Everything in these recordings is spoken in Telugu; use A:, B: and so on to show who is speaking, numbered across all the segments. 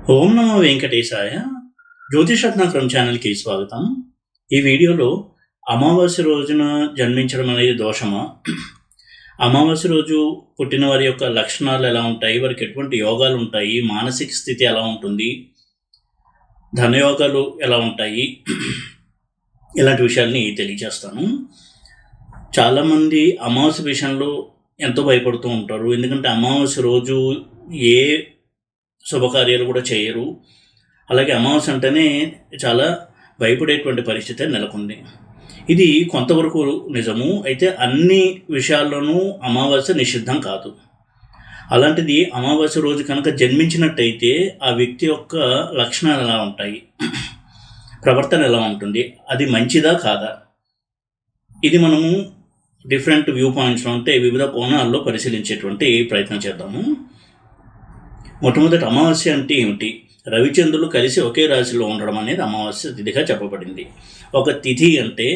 A: ఓం నమో వెంకటేశాయ. జ్యోతిషరత్నాకరం ఛానల్కి స్వాగతం. ఈ వీడియోలో అమావాస్య రోజున జన్మించడం అనేది దోషమా, అమావాస్య రోజు పుట్టిన వారి యొక్క లక్షణాలు ఎలా ఉంటాయి, వారికి ఎటువంటి యోగాలు ఉంటాయి, మానసిక స్థితి ఎలా ఉంటుంది, ధనయోగాలు ఎలా ఉంటాయి, ఇలాంటి విషయాల్ని తెలియజేస్తాను. చాలామంది అమావాస్య విషయంలో ఎంతో భయపడుతూ ఉంటారు. ఎందుకంటే అమావాస్య రోజు ఏ శుభకార్యాలు కూడా చేయరు. అలాగే అమావాస్య అంటేనే చాలా భయపడేటువంటి పరిస్థితి నెలకొంది. ఇది కొంతవరకు నిజము. అయితే అన్ని విషయాల్లోనూ అమావాస్య నిషిద్ధం కాదు. అలాంటిది అమావాస్య రోజు కనుక జన్మించినట్టయితే ఆ వ్యక్తి యొక్క లక్షణాలు ఎలా ఉంటాయి, ప్రవర్తన ఎలా ఉంటుంది, అది మంచిదా కాదా, ఇది మనము డిఫరెంట్ వ్యూ పాయింట్స్లో ఉంటే వివిధ కోణాల్లో పరిశీలించేటువంటి ప్రయత్నం చేద్దాము. మొట్టమొదటి అమావాస్య అంటే ఏమిటి? రవిచంద్రులు కలిసి ఒకే రాశిలో ఉండడం అనేది అమావాస్య తిథిగా చెప్పబడింది. ఒక తిథి అంటే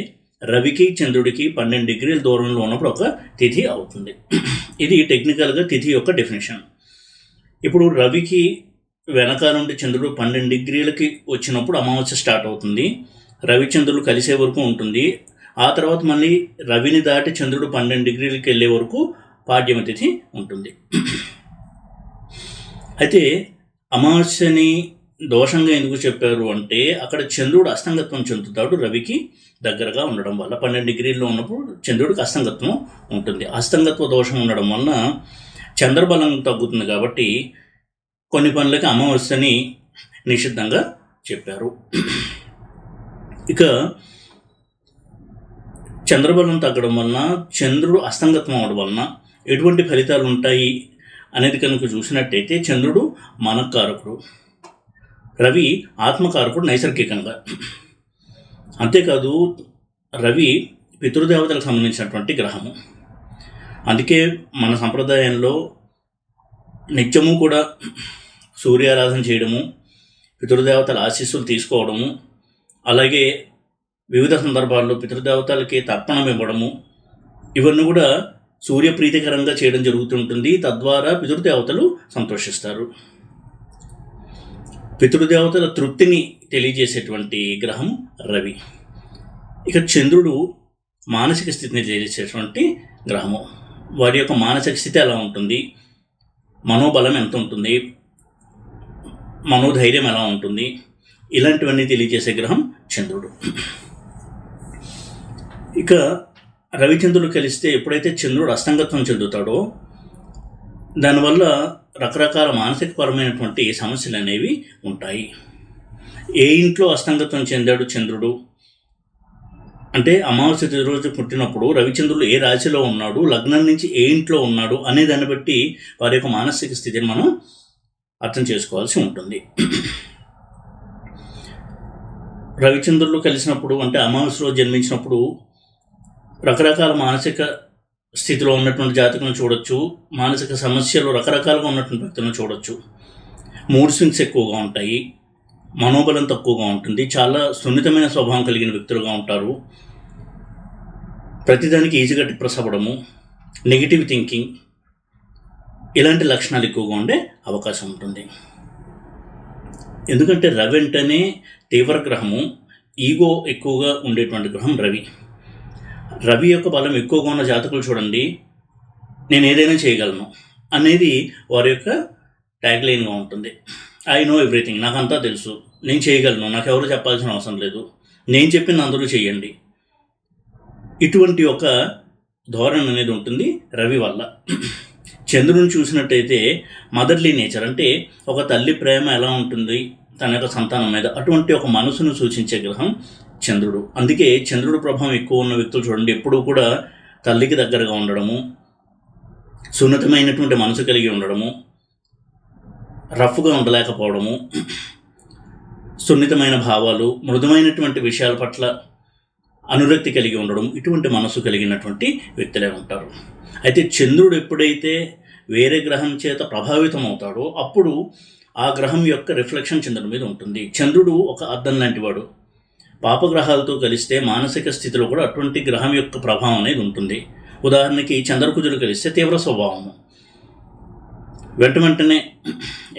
A: రవికి చంద్రుడికి 12 డిగ్రీల దూరంలో ఉన్నప్పుడు ఒక తిథి అవుతుంది. ఇది టెక్నికల్గా తిథి యొక్క డెఫినేషన్. ఇప్పుడు రవికి వెనక నుండి చంద్రుడు 12 డిగ్రీలకి వచ్చినప్పుడు అమావాస్య స్టార్ట్ అవుతుంది. రవిచంద్రులు కలిసే వరకు ఉంటుంది. ఆ తర్వాత మళ్ళీ రవిని దాటి చంద్రుడు 12 డిగ్రీలకి వెళ్ళే వరకు పాడ్యమ తిథి ఉంటుంది. అయితే అమావాస్యని దోషంగా ఎందుకు చెప్పారు అంటే అక్కడ చంద్రుడు అస్తంగత్వం చెందుతాడు రవికి దగ్గరగా ఉండడం వల్ల. 12 డిగ్రీల్లో ఉన్నప్పుడు చంద్రుడికి అస్తంగత్వం ఉంటుంది. అస్తంగత్వ దోషం ఉండడం వలన చంద్రబలం తగ్గుతుంది. కాబట్టి కొన్ని పనులకి అమావాస్యని నిషిద్ధంగా చెప్పారు. ఇక చంద్రబలం తగ్గడం వలన, చంద్రుడు అస్తంగత్వం అవడం వలన ఎటువంటి ఫలితాలు ఉంటాయి అనేది కనుక చూసినట్టయితే చంద్రుడు మనకారకుడు, రవి ఆత్మకారకుడు నైసర్గికంగా. అంతేకాదు రవి పితృదేవతలకు సంబంధించినటువంటి గ్రహము. అందుకే మన సంప్రదాయంలో నిత్యము కూడా సూర్యారాధన చేయడము, పితృదేవతల ఆశీస్సులు తీసుకోవడము, అలాగే వివిధ సందర్భాల్లో పితృదేవతలకి తర్పణం ఇవ్వడము, ఇవన్నీ కూడా సూర్యప్రీతికరంగా చేయడం జరుగుతుంటుంది. తద్వారా పితృదేవతలు సంతోషిస్తారు. పితృదేవతల తృప్తిని తెలియజేసేటువంటి గ్రహం రవి. ఇక చంద్రుడు మానసిక స్థితిని తెలియజేసేటువంటి గ్రహము. వారి యొక్క మానసిక స్థితి ఎలా ఉంటుంది, మనోబలం ఎంత ఉంటుంది, మనోధైర్యం ఎలా ఉంటుంది, ఇలాంటివన్నీ తెలియజేసే గ్రహం చంద్రుడు. ఇక రవిచంద్రుడు కలిస్తే ఎప్పుడైతే చంద్రుడు అస్తంగత్వం చెందుతాడో దానివల్ల రకరకాల మానసికపరమైనటువంటి సమస్యలు అనేవి ఉంటాయి. ఏ ఇంట్లో అస్తంగత్వం చెందాడు చంద్రుడు అంటే అమావాస్య రోజు పుట్టినప్పుడు రవిచంద్రుడు ఏ రాశిలో ఉన్నాడు, లగ్నం నుంచి ఏ ఇంట్లో ఉన్నాడు అనే దాన్ని బట్టి వారి యొక్క మానసిక స్థితిని మనం అర్థం చేసుకోవాల్సి ఉంటుంది. రవిచంద్రులు కలిసినప్పుడు అంటే అమావాస్య రోజు జన్మించినప్పుడు రకరకాల మానసిక స్థితిలో ఉన్నటువంటి జాతకులను చూడొచ్చు. మానసిక సమస్యలు రకరకాలుగా ఉన్నటువంటి వ్యక్తులను చూడొచ్చు. మూడ్ స్వింగ్స్ ఎక్కువగా ఉంటాయి, మనోబలం తక్కువగా ఉంటుంది, చాలా సున్నితమైన స్వభావం కలిగిన వ్యక్తులుగా ఉంటారు. ప్రతిదానికి ఈజీగా డిప్రెస్ అవ్వడము, నెగిటివ్ థింకింగ్, ఇలాంటి లక్షణాలు ఎక్కువగా ఉండే అవకాశం ఉంటుంది. ఎందుకంటే రవి అంటేనే తీవ్ర గ్రహము, ఈగో ఎక్కువగా ఉండేటువంటి గ్రహం రవి. రవి యొక్క బలం ఎక్కువగా ఉన్న జాతకులు చూడండి, నేను ఏదైనా చేయగలను అనేది వారి యొక్క ట్యాగ్ లైన్గా ఉంటుంది. ఐ నో ఎవ్రీథింగ్, నాకంతా తెలుసు, నేను చేయగలను, నాకు ఎవరు చెప్పాల్సిన అవసరం లేదు, నేను చెప్పింది అందరూ చేయండి, ఇటువంటి ఒక ధోరణి అనేది ఉంటుంది రవి వల్ల. చంద్రుని చూసినట్టయితే మదర్లీ నేచర్ అంటే ఒక తల్లి ప్రేమ ఎలా ఉంటుంది తన యొక్క సంతానం మీద, అటువంటి ఒక మనసును సూచించే గ్రహం చంద్రుడు. అందుకే చంద్రుడు ప్రభావం ఎక్కువ ఉన్న వ్యక్తులు చూడండి ఎప్పుడూ కూడా తల్లికి దగ్గరగా ఉండడము, సున్నితమైనటువంటి మనసు కలిగి ఉండడము, రఫ్గా ఉండలేకపోవడము, సున్నితమైన భావాలు, మృదుమైనటువంటి విషయాల పట్ల అనురక్తి కలిగి ఉండడం, ఇటువంటి మనసు కలిగినటువంటి వ్యక్తులే ఉంటారు. అయితే చంద్రుడు ఎప్పుడైతే వేరే గ్రహం చేత ప్రభావితం అవుతాడో అప్పుడు ఆ గ్రహం యొక్క రిఫ్లెక్షన్ చంద్రుడి మీద ఉంటుంది. చంద్రుడు ఒక అద్దం లాంటివాడు. పాపగ్రహాలతో కలిస్తే మానసిక స్థితిలో కూడా అటువంటి గ్రహం యొక్క ప్రభావం అనేది ఉంటుంది. ఉదాహరణకి చంద్రకుజులు కలిస్తే తీవ్ర స్వభావము, వెంటనే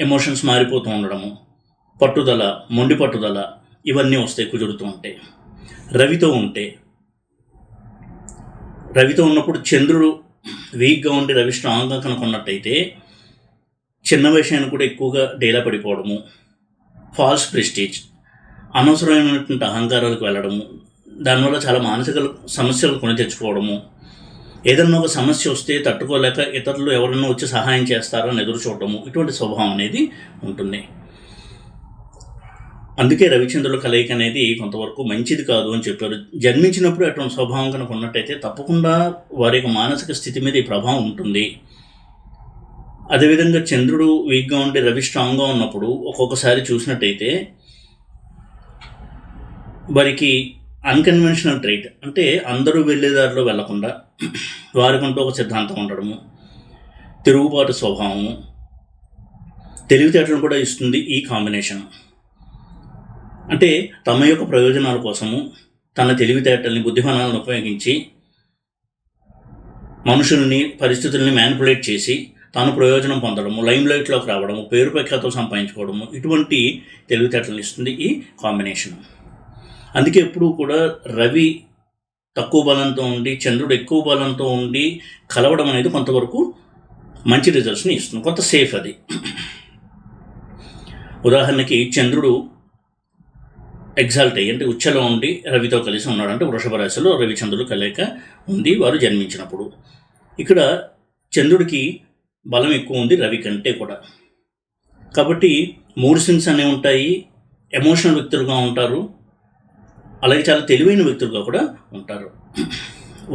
A: ఎమోషన్స్ మారిపోతూ ఉండడము, పట్టుదల, మొండి పట్టుదల ఇవన్నీ వస్తాయి కుజుడుతూ ఉంటే. రవితో ఉన్నప్పుడు చంద్రుడు వీక్గా ఉండి రవి స్ట్రాంగ్గా కనుక ఉన్నట్టయితే చిన్న విషయాన్ని కూడా ఎక్కువగా డేలా పడిపోవడము, ఫాల్స్ ప్రెస్టీజ్, అనవసరమైనటువంటి అహంకారాలకు వెళ్ళడము, దానివల్ల చాలా మానసిక సమస్యలు కొని తెచ్చుకోవడము, ఏదన్నా ఒక సమస్య వస్తే తట్టుకోలేక ఇతరులు ఎవరైనా వచ్చి సహాయం చేస్తారని ఎదురు చూడటము, ఇటువంటి స్వభావం అనేది ఉంటుంది. అందుకే రవిచంద్రుల కలయిక అనేది కొంతవరకు మంచిది కాదు అని చెప్పారు. జన్మించినప్పుడు అటువంటి స్వభావం కనుక ఉన్నట్టయితే తప్పకుండా వారి యొక్క మానసిక స్థితి మీద ఈ ప్రభావం ఉంటుంది. అదేవిధంగా చంద్రుడు వీక్గా ఉండి రవి స్ట్రాంగ్గా ఉన్నప్పుడు ఒక్కొక్కసారి చూసినట్టయితే వారికి అన్కన్వెన్షనల్ ట్రైట్, అంటే అందరూ వెళ్ళేదారిలో వెళ్లకుండా వారికంటూ ఒక సిద్ధాంతం ఉండడము, తిరుగుబాటు స్వభావము, తెలివితేటలను కూడా ఇస్తుంది ఈ కాంబినేషన్. అంటే తమ యొక్క ప్రయోజనాల కోసము తన తెలివితేటల్ని, బుద్ధిమానాలను ఉపయోగించి మనుషుల్ని, పరిస్థితుల్ని మ్యానిపులేట్ చేసి తాను ప్రయోజనం పొందడము, లైమ్ లైట్లోకి రావడము, పేరు ప్రఖ్యాతలు సంపాదించుకోవడము, ఇటువంటి తెలివితేటలను ఇస్తుంది ఈ కాంబినేషన్. అందుకే ఎప్పుడూ కూడా రవి తక్కువ బలంతో ఉండి చంద్రుడు ఎక్కువ బలంతో ఉండి కలవడం అనేది కొంతవరకు మంచి రిజల్ట్స్ని ఇస్తుంది, కొంత సేఫ్ అది. ఉదాహరణకి చంద్రుడు ఎగ్జాల్ట్ అయ్యి, అంటే ఉచ్చలో ఉండి రవితో కలిసి ఉన్నాడు, అంటే వృషభ రాశిలో రవిచంద్రుడు కలయిక ఉంది వారు జన్మించినప్పుడు. ఇక్కడ చంద్రుడికి బలం ఎక్కువ ఉంది రవి కంటే కూడా, కాబట్టి మూడ్ స్వింగ్స్ అనేవి ఉంటాయి, ఎమోషనల్ వ్యక్తులుగా ఉంటారు, అలాగే చాలా తెలివైన వ్యక్తులుగా కూడా ఉంటారు.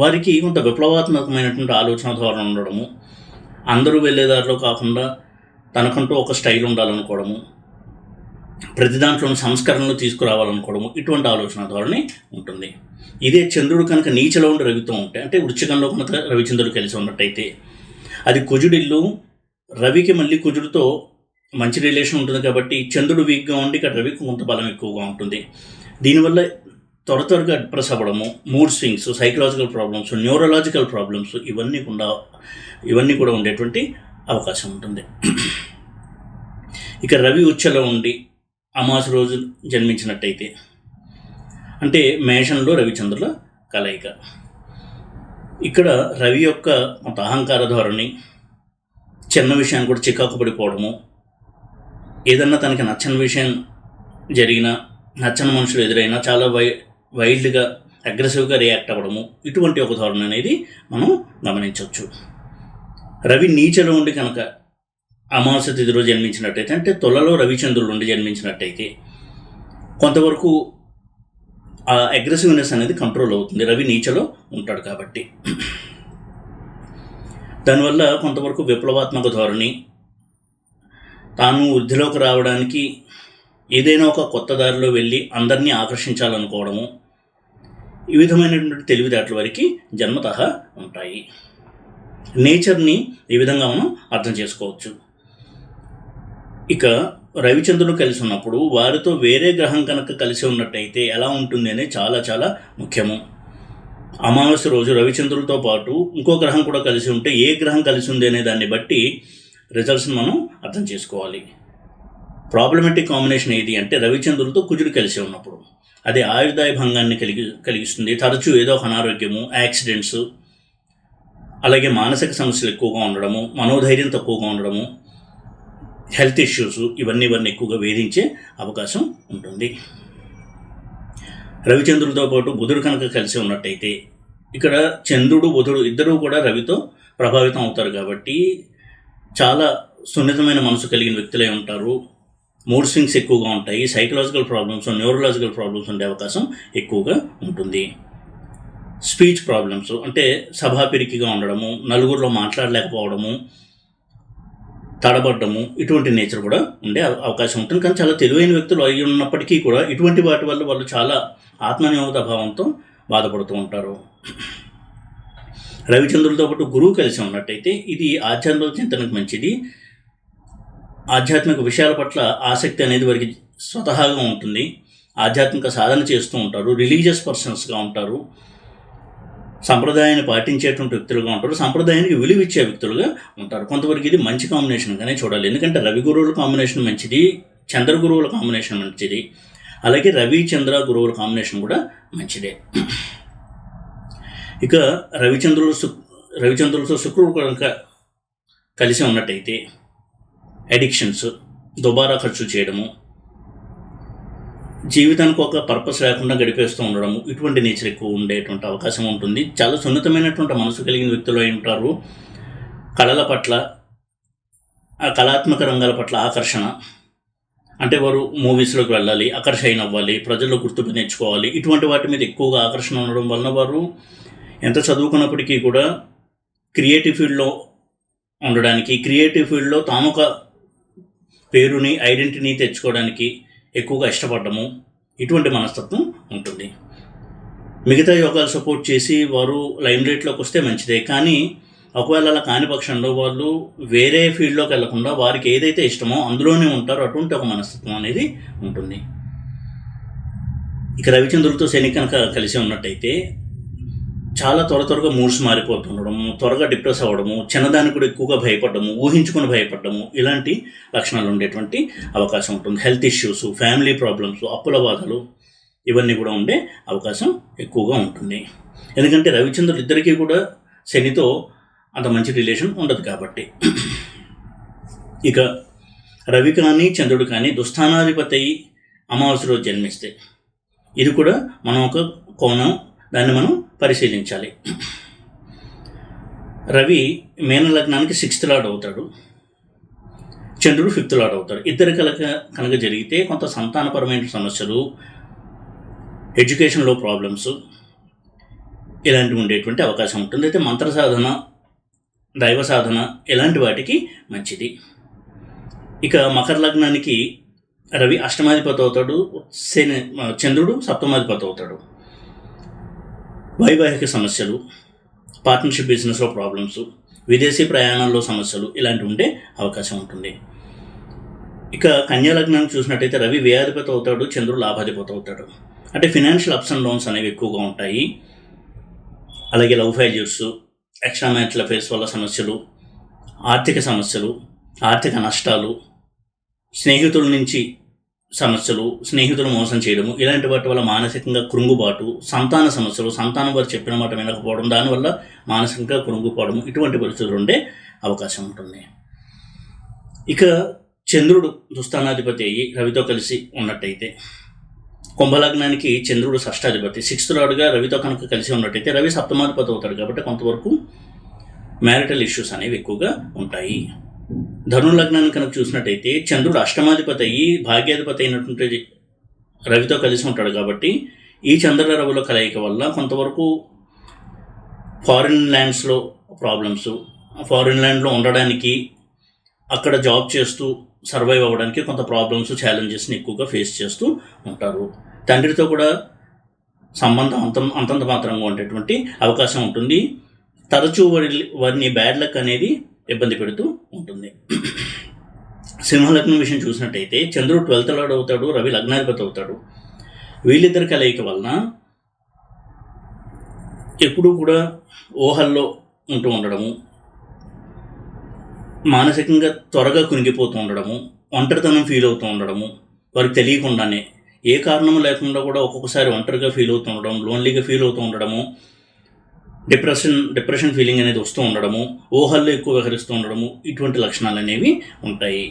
A: వారికి కొంత విప్లవాత్మకమైనటువంటి ఆలోచన ధోరణి ఉండడము, అందరూ వెళ్ళేదారిలో కాకుండా తనకంటూ ఒక స్టైల్ ఉండాలనుకోవడము, ప్రతి దాంట్లోని సంస్కరణలు తీసుకురావాలనుకోవడము, ఇటువంటి ఆలోచన ధోరణి ఉంటుంది. ఇదే చంద్రుడు కనుక నీచలో ఉండి రవితో ఉంటే, అంటే వృశ్చికంలో కనుక రవిచంద్రుడు కలిసి ఉన్నట్టయితే అది కుజుడిల్లు. రవికి మళ్ళీ కుజుడితో మంచి రిలేషన్ ఉంటుంది కాబట్టి చంద్రుడు వీక్గా ఉండి ఇక్కడ రవికి కొంత బలం ఎక్కువగా ఉంటుంది. దీనివల్ల త్వరగా డిప్రెస్ అవ్వడము, mood swings, psychological problems, neurological problems ఇవన్నీ కూడా ఉండేటువంటి అవకాశం ఉంటుంది. ఇక రవి ఉచ్చలో ఉండి అమావాస్య రోజు జన్మించినట్టయితే, అంటే మేషంలో రవిచంద్రుల కలయిక, ఇక్కడ రవి యొక్క కొంత అహంకార ధోరణి, చిన్న విషయాన్ని కూడా చికాకు పడిపోవడము, ఏదన్నా తనకి నచ్చని విషయం జరిగినా, నచ్చని మనుషులు ఎదురైనా చాలా వైల్డ్గా, అగ్రెసివ్గా రియాక్ట్ అవ్వడము, ఇటువంటి ఒక ధోరణి అనేది మనం గమనించవచ్చు. రవి నీచలో ఉండి కనుక అమావాస్య తిథి రోజు జన్మించినట్టయితే, అంటే తులలో రవిచంద్రుడు ఉండి జన్మించినట్టయితే కొంతవరకు ఆ అగ్రెసివ్నెస్ అనేది కంట్రోల్ అవుతుంది, రవి నీచలో ఉంటాడు కాబట్టి. దానివల్ల కొంతవరకు విప్లవాత్మక ధోరణి, తాను వృద్ధిలోకి రావడానికి ఏదైనా ఒక కొత్త దారిలో వెళ్ళి అందరినీ ఆకర్షించాలనుకోవడము, ఈ విధమైనటువంటి తెలివితేటల వరకు జన్మతః ఉంటాయి. నేచర్ని ఈ విధంగా మనం అర్థం చేసుకోవచ్చు. ఇక రవిచంద్రుడు కలిసి ఉన్నప్పుడు వారితో వేరే గ్రహం కనుక కలిసి ఉన్నట్టయితే ఎలా ఉంటుంది అనేది చాలా చాలా ముఖ్యము. అమావాస్య రోజు రవిచంద్రులతో పాటు ఇంకో గ్రహం కూడా కలిసి ఉంటే ఏ గ్రహం కలిసి ఉంది అనే దాన్ని బట్టి రిజల్ట్స్ని మనం అర్థం చేసుకోవాలి. ప్రాబ్లమెటిక్ కాంబినేషన్ ఏది అంటే రవిచంద్రులతో కుజుడు కలిసి ఉన్నప్పుడు అది ఆయుర్దాయ భంగాన్ని కలిగిస్తుంది. తరచూ ఏదో ఒక అనారోగ్యము, యాక్సిడెంట్స్, అలాగే మానసిక సమస్యలు ఎక్కువగా ఉండడము, మనోధైర్యం తక్కువగా ఉండడము, హెల్త్ ఇష్యూస్ ఇవన్నీ ఎక్కువగా వేధించే అవకాశం ఉంటుంది. రవిచంద్రులతో పాటు బుధుడు కనుక కలిసి ఉన్నట్టయితే, ఇక్కడ చంద్రుడు బుధుడు ఇద్దరూ కూడా రవితో ప్రభావితం అవుతారు కాబట్టి చాలా సున్నితమైన మనసు కలిగిన వ్యక్తులే ఉంటారు. మూడ్ స్వింగ్స్ ఎక్కువగా ఉంటాయి, సైకలాజికల్ ప్రాబ్లమ్స్, న్యూరలాజికల్ ప్రాబ్లమ్స్ ఉండే అవకాశం ఎక్కువగా ఉంటుంది. స్పీచ్ ప్రాబ్లమ్స్ అంటే సభాపిరికిగా ఉండడము, నలుగురిలో మాట్లాడలేకపోవడము, తడబడ్డము, ఇటువంటి నేచర్ కూడా ఉండే అవకాశం ఉంటుంది. కానీ చాలా తెలివైన వ్యక్తులు అయి ఉన్నప్పటికీ కూడా ఇటువంటి వాటి వల్ల వాళ్ళు చాలా ఆత్మనియోగత భావంతో బాధపడుతూ ఉంటారు. రవిచంద్రులతో పాటు గురువు కలిసి ఉన్నట్టయితే ఇది ఆధ్యాత్మిక చింతనకు మంచిది. ఆధ్యాత్మిక విషయాల పట్ల ఆసక్తి అనేది వారికి స్వతహాగా ఉంటుంది. ఆధ్యాత్మిక సాధన చేస్తూ ఉంటారు, రిలీజియస్ పర్సన్స్గా ఉంటారు, సంప్రదాయాన్ని పాటించేటువంటి వ్యక్తులుగా ఉంటారు, సంప్రదాయానికి విలువిచ్చే వ్యక్తులుగా ఉంటారు. కొంతవరకు ఇది మంచి కాంబినేషన్గానే చూడాలి. ఎందుకంటే రవి గురువుల కాంబినేషన్ మంచిది, చంద్ర గురువుల కాంబినేషన్ మంచిది. అలాగే రవి చంద్ర గురువుల కాంబినేషన్ కూడా మంచిదే. ఇక రవిచంద్రులతో శుక్రుడు కనుక కలిసి ఉన్నట్టయితే అడిక్షన్స్, దుబారా ఖర్చు చేయడము, జీవితానికి ఒక పర్పస్ లేకుండా గడిపేస్తూ ఉండడము, ఇటువంటి నేచర్ ఎక్కువ ఉండేటువంటి అవకాశం ఉంటుంది. చాలా సున్నితమైనటువంటి మనసు కలిగిన వ్యక్తులు అయి ఉంటారు. కళల పట్ల, ఆ కళాత్మక రంగాల పట్ల ఆకర్షణ, అంటే వారు మూవీస్లోకి వెళ్ళాలి, ఆకర్షణ అవ్వాలి, ప్రజల్లో గుర్తింపు నేర్చుకోవాలి, ఇటువంటి వాటి మీద ఎక్కువగా ఆకర్షణ ఉండడం వలన వారు ఎంత చదువుకున్నప్పటికీ కూడా క్రియేటివ్ ఫీల్డ్లో ఉండడానికి, క్రియేటివ్ ఫీల్డ్లో తామొక పేరుని, ఐడెంటిటీని తెచ్చుకోవడానికి ఎక్కువగా ఇష్టపడము, ఇటువంటి మనస్తత్వం ఉంటుంది. మిగతా యోగాలు సపోర్ట్ చేసి వారు లైమ్ లైట్లోకి వస్తే మంచిదే. కానీ ఒకవేళ అలా కాని పక్షంలో వాళ్ళు వేరే ఫీల్డ్లోకి వెళ్లకుండా వారికి ఏదైతే ఇష్టమో అందులోనే ఉంటారో అటువంటి ఒక మనస్తత్వం అనేది ఉంటుంది. ఇక రవిచంద్రులతో శని కనుక కలిసి ఉన్నట్టయితే చాలా త్వరగా మూడ్స్ మారిపోతుండడము, త్వరగా డిప్రెస్ అవ్వడము, చిన్నదానికి కూడా ఎక్కువగా భయపడము, ఊహించుకొని భయపడము, ఇలాంటి లక్షణాలు ఉండేటువంటి అవకాశం ఉంటుంది. హెల్త్ ఇష్యూస్, ఫ్యామిలీ ప్రాబ్లమ్స్, అప్పుల బాధలు, ఇవన్నీ కూడా ఉండే అవకాశం ఎక్కువగా ఉంటుంది. ఎందుకంటే రవిచంద్రులు ఇద్దరికీ కూడా శనితో అంత మంచి రిలేషన్ ఉండదు కాబట్టి. ఇక రవి కానీ చంద్రుడు కానీ దుస్థానాధిపతి అయి అమావాస్య రోజు జన్మిస్తే ఇది కూడా మనం ఒక కోణం, దాన్ని మనం పరిశీలించాలి. రవి మీన లగ్నానికి 6th లార్డ్ అవుతాడు, చంద్రుడు 5th లార్డ్ అవుతాడు. ఇద్దరు కనుక జరిగితే కొంత సంతానపరమైన సమస్యలు, ఎడ్యుకేషన్లో ప్రాబ్లమ్స్, ఇలాంటివి ఉండేటువంటి అవకాశం ఉంటుంది. అయితే మంత్ర సాధన, దైవ సాధన ఇలాంటి వాటికి మంచిది. ఇక మకర లగ్నానికి రవి అష్టమాధిపతి అవుతాడు, చంద్రుడు సప్తమాధిపతి అవుతాడు. వైవాహిక సమస్యలు, పార్ట్నర్షిప్ బిజినెస్లో ప్రాబ్లమ్స్, విదేశీ ప్రయాణాల్లో సమస్యలు ఇలాంటివి ఉండే అవకాశం ఉంటుంది. ఇక కన్యా లగ్నాన్ని చూసినట్టయితే రవి వ్యయాధిపతి అవుతాడు, చంద్రుడు లాభాధిపతి అవుతాడు. అంటే ఫినాన్షియల్ అప్స్ అండ్ డౌన్స్ అనేవి ఎక్కువగా ఉంటాయి. అలాగే love failures, extra marital affairs వల్ల సమస్యలు, ఆర్థిక సమస్యలు, ఆర్థిక నష్టాలు, స్నేహితుల నుంచి సమస్యలు, స్నేహితులు మోసం చేయడము, ఇలాంటి వాటి వల్ల మానసికంగా కృంగుబాటు, సంతాన సమస్యలు, సంతానం వారు చెప్పిన మాట వినకపోవడం, దానివల్ల మానసికంగా కృంగిపోవడము, ఇటువంటి పరిస్థితులు ఉండే అవకాశం ఉంటుంది. ఇక చంద్రుడు దుస్థానాధిపతి అయ్యి రవితో కలిసి ఉన్నట్టయితే, కుంభలగ్నానికి చంద్రుడు షష్టాధిపతి, 6th లార్డ్గా రవితో కనుక కలిసి ఉన్నట్టయితే రవి సప్తమాధిపతి అవుతాడు కాబట్టి కొంతవరకు మ్యారిటల్ ఇష్యూస్ అనేవి ఎక్కువగా ఉంటాయి. ధను లగ్నాన్ని కనుక చూసినట్టయితే చంద్రుడు అష్టమాధిపతి అయ్యి భాగ్యాధిపతి అయినటువంటి రవితో కలిసి ఉంటాడు కాబట్టి ఈ చంద్ర రవుల కలయిక వల్ల కొంతవరకు ఫారిన్ ల్యాండ్స్లో ప్రాబ్లమ్స్, ఫారిన్ ల్యాండ్లో ఉండడానికి, అక్కడ జాబ్ చేస్తూ సర్వైవ్ అవ్వడానికి కొంత ప్రాబ్లమ్స్, ఛాలెంజెస్ని ఎక్కువగా ఫేస్ చేస్తూ ఉంటారు. తండ్రితో కూడా సంబంధం అంతంత మాత్రంగా ఉండేటువంటి అవకాశం ఉంటుంది. తరచూ వారిని బ్యాడ్ లక్ అనేది ఇబ్బంది పెడుతూ ఉంటుంది. సింహలగ్నం విషయం చూసినట్టయితే చంద్రుడు 12th లార్డ్ అవుతాడు, రవి లగ్నాధిపతి అవుతాడు. వీళ్ళిద్దరి కలయిక వలన ఎప్పుడూ కూడా ఊహల్లో ఉంటూ ఉండడము, మానసికంగా త్వరగా కునిగిపోతూ ఉండడము, ఒంటరితనం ఫీల్ అవుతూ ఉండడము, వారికి తెలియకుండానే ఏ కారణం లేకుండా కూడా ఒక్కొక్కసారి ఒంటరిగా ఫీల్ అవుతూ ఉండడం, లోన్లీగా ఫీల్ అవుతూ ఉండడము, డిప్రెషన్ ఫీలింగ్ అనేది వస్తూ ఉండడము, ఊహల్లో ఎక్కువ వ్యవహరిస్తూ ఉండడము, ఇటువంటి లక్షణాలు అనేవి ఉంటాయి.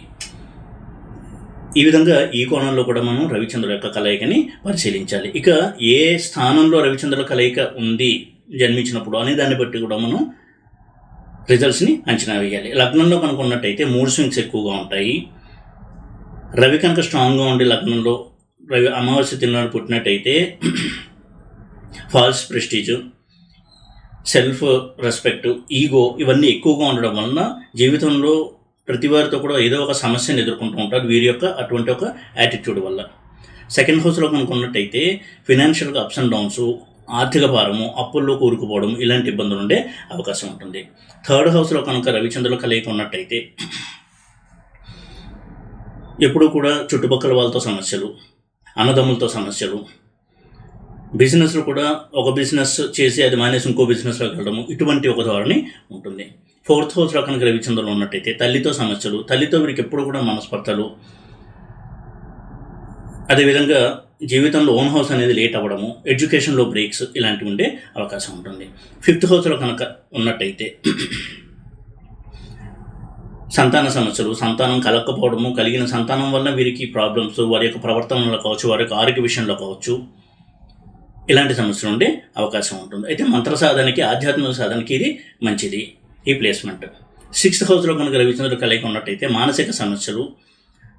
A: ఈ విధంగా ఈ కోణంలో కూడా మనం రవిచంద్రుల యొక్క కలయికని పరిశీలించాలి. ఇక ఏ స్థానంలో రవిచంద్రుల కలయిక ఉంది జన్మించినప్పుడు అనే దాన్ని బట్టి కూడా మనం రిజల్ట్స్ని అంచనా వేయాలి. లగ్నంలో కనుక ఉన్నట్టయితే మూడ్ స్వింగ్స్ ఎక్కువగా ఉంటాయి. రవి కనుక స్ట్రాంగ్గా ఉండి లగ్నంలో రవి అమావాస్య తిన్నాడు పుట్టినట్టయితే false prestige, self respect, ego ఇవన్నీ ఎక్కువగా ఉండడం వలన జీవితంలో ప్రతి వారితో కూడా ఏదో ఒక సమస్యను ఎదుర్కొంటూ ఉంటారు వీరి యొక్క అటువంటి ఒక యాటిట్యూడ్ వల్ల. సెకండ్ హౌస్లో కనుక ఉన్నట్టయితే ఫినాన్షియల్గా అప్స్ అండ్ డౌన్స్, ఆర్థిక భారము, అప్పుల్లో కూరుకుపోవడం ఇలాంటి ఇబ్బందులు ఉండే అవకాశం ఉంటుంది. థర్డ్ హౌస్లో కనుక రవిచంద్రుల కలయిక ఉన్నట్టయితే ఎప్పుడూ కూడా చుట్టుపక్కల వాళ్ళతో సమస్యలు, అన్నదమ్ములతో సమస్యలు, బిజినెస్లో కూడా ఒక బిజినెస్ చేసి అది మానేసి ఇంకో బిజినెస్లోకి వెళ్ళడము, ఇటువంటి ఒక ధోరణి ఉంటుంది. ఫోర్త్ హౌస్లో కనుక రవిచంద్రులు ఉన్నట్టయితే తల్లితో సమస్యలు, తల్లితో వీరికి ఎప్పుడు కూడా మనస్పర్ధలు, అదేవిధంగా జీవితంలో ఓన్ హౌస్ అనేది లేట్ అవ్వడము, ఎడ్యుకేషన్లో బ్రేక్స్ ఇలాంటివి ఉండే అవకాశం ఉంటుంది. 5th హౌస్లో కనుక ఉన్నట్టయితే సంతాన సమస్యలు, సంతానం కలగకపోవడము, కలిగిన సంతానం వల్ల వీరికి ప్రాబ్లమ్స్, వారి యొక్క ప్రవర్తనలో కావచ్చు, వారి యొక్క ఆరోగ్య విషయంలో కావచ్చు, ఇలాంటి సమస్యలు ఉండే అవకాశం ఉంటుంది. అయితే మంత్ర సాధనకి, ఆధ్యాత్మిక సాధనకి ఇది మంచిది ఈ ప్లేస్మెంట్. 6th హౌస్లో కనుక రవిచంద్రుడు కలయిక ఉన్నట్టయితే మానసిక సమస్యలు,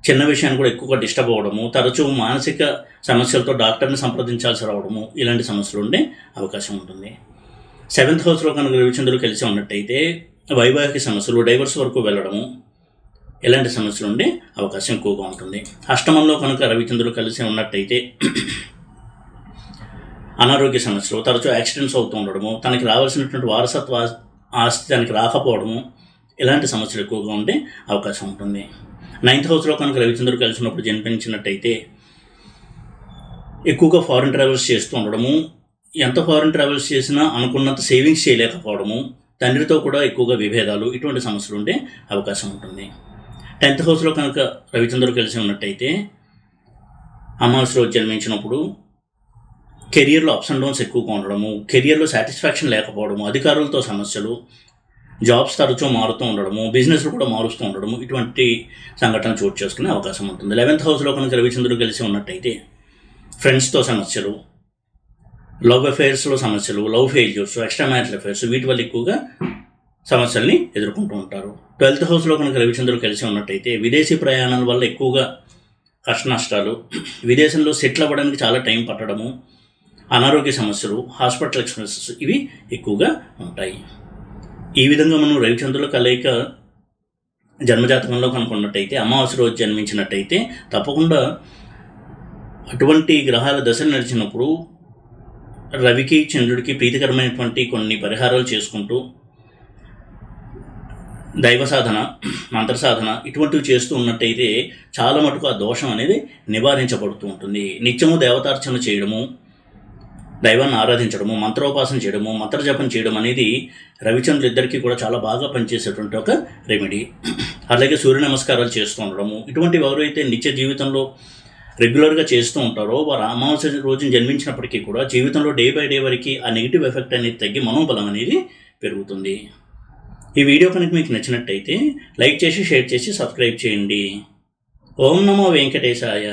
A: చిన్న విషయాన్ని కూడా ఎక్కువగా డిస్టర్బ్ అవ్వడము, తరచూ మానసిక సమస్యలతో డాక్టర్ని సంప్రదించాల్సి రావడము, ఇలాంటి సమస్యలు ఉండే అవకాశం ఉంటుంది. 7th హౌస్లో కనుక రవిచంద్రుడు కలిసి ఉన్నట్టయితే వైవాహిక సమస్యలు, డైవర్స్ వరకు వెళ్ళడము, ఇలాంటి సమస్యలు ఉండే అవకాశం ఎక్కువగా ఉంటుంది. అష్టమంలో కనుక రవిచంద్రుడు కలిసి ఉన్నట్టయితే అనారోగ్య సమస్యలు, తరచూ యాక్సిడెంట్స్ అవుతూ ఉండడము, తనకి రావాల్సినటువంటి వారసత్వ ఆస్తి తనకి రాకపోవడము, ఇలాంటి సమస్యలు ఎక్కువగా ఉండే అవకాశం ఉంటుంది. 9th హౌస్లో కనుక రవిచంద్రుడు కలిసి ఉన్నప్పుడు జన్మించినట్టయితే ఎక్కువగా ఫారిన్ ట్రావెల్స్ చేస్తూ ఉండడము, ఎంత ఫారిన్ ట్రావెల్స్ చేసినా అనుకున్నంత సేవింగ్స్ చేయలేకపోవడము, తండ్రితో కూడా ఎక్కువగా విభేదాలు, ఇటువంటి సమస్యలు ఉండే అవకాశం ఉంటుంది. 10th హౌస్లో కనుక రవిచంద్రుడు కలిసి ఉన్నట్టయితే అమావాస్య రోజు జన్మించినప్పుడు కెరియర్లో అప్స్ అండ్ డౌన్స్ ఎక్కువగా ఉండడము, కెరియర్లో సాటిస్ఫాక్షన్ లేకపోవడము, అధికారులతో సమస్యలు, జాబ్స్ తరచూ మారుతూ ఉండడము, బిజినెస్లు కూడా మారుస్తూ ఉండడము, ఇటువంటి సంఘటనలు చోటు చేసుకునే అవకాశం ఉంటుంది. 11th హౌస్లో కనుక రవిచంద్రుడు కలిసి ఉన్నట్టయితే ఫ్రెండ్స్తో సమస్యలు, లవ్ అఫైర్స్లో సమస్యలు, love failures, extra marital affairs, వీటి వల్ల ఎక్కువగా సమస్యల్ని ఎదుర్కొంటూ ఉంటారు. 12th హౌస్లో కనుక రవిచంద్రుడు కలిసి ఉన్నట్టయితే విదేశీ ప్రయాణాల వల్ల ఎక్కువగా కష్ట నష్టాలు, విదేశంలో సెటిల్ అవ్వడానికి చాలా టైం పట్టడము, అనారోగ్య సమస్యలు, హాస్పిటల్ ఎక్స్పెన్సెస్, ఇవి ఎక్కువగా ఉంటాయి. ఈ విధంగా మనం రవిచంద్రుల కలయిక జన్మజాతకంలో కనుక ఉన్నట్టయితే, అమావాస్య రోజు జన్మించినట్టయితే తప్పకుండా అటువంటి గ్రహాల దశలు నడిచినప్పుడు రవికి చంద్రుడికి ప్రీతికరమైనటువంటి కొన్ని పరిహారాలు చేసుకుంటూ దైవ సాధన, మంత్ర సాధన ఇటువంటివి చేస్తూ ఉన్నట్టయితే చాలా మటుకు ఆ దోషం అనేది నివారించబడుతూ ఉంటుంది. నిత్యము దేవతార్చన చేయడము, దైవాన్ని ఆరాధించడము, మంత్రోపాసన చేయడము, మంత్రజపం చేయడం అనేది రవిచంద్రులిద్దరికీ కూడా చాలా బాగా పనిచేసేటువంటి ఒక రెమెడీ. అలాగే సూర్య నమస్కారాలు చేస్తూ ఉండడము, ఇటువంటివి ఎవరైతే నిత్య జీవితంలో రెగ్యులర్గా చేస్తూ ఉంటారో వారు అమావాస్య రోజున జన్మించినప్పటికీ కూడా జీవితంలో డే బై డే వరకు ఆ నెగిటివ్ ఎఫెక్ట్ అనేది తగ్గి మనోబలం అనేది పెరుగుతుంది. ఈ వీడియో కనుక మీకు నచ్చినట్టయితే లైక్ చేసి, షేర్ చేసి, సబ్స్క్రైబ్ చేయండి. ఓం నమో వెంకటేశాయ.